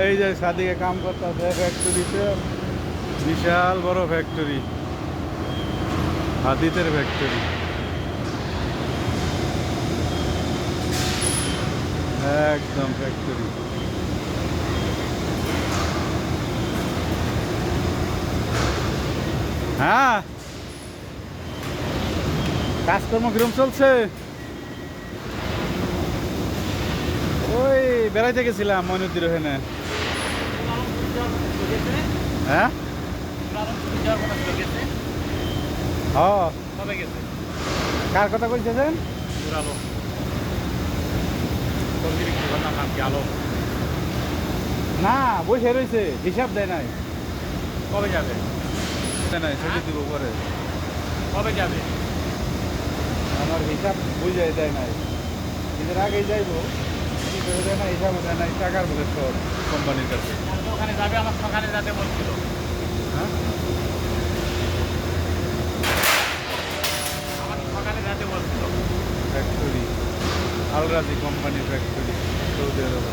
এই যে সাদিকে কাম করতেছে ফ্যাক্টরিতে, বিশাল বড় ফ্যাক্টরি, হাদিদের ফ্যাক্টরি, একদম ফ্যাক্টরি। হ্যাঁ, কাজকর্ম কিরম চলছে? ওই বেড়াইতে গেছিলাম মইনুদ্দির ওখানে। হ্যাঁ, কার কথা কইতেছেন? না, বসে রয়েছে, হিসাব দেয় নাই। কবে যাবে? দেয় নাই, ছুটি দিব পরে। কবে যাবে? আমার হিসাব বুঝাই দেয় নাই, ঈদের আগেই যাইবো, কি করে দেয় না, হিসাবও দেয় নাই, টাকার বলে সব কোম্পানির কাছে। ওখানে যাবে, আমার সকালে যাতে বলছিল। হ্যাঁ, আমার সকালে যাতে বলছিল। ফ্যাক্টরি, আলরাজি কোম্পানির ফ্যাক্টরি, সৌদি আরবে।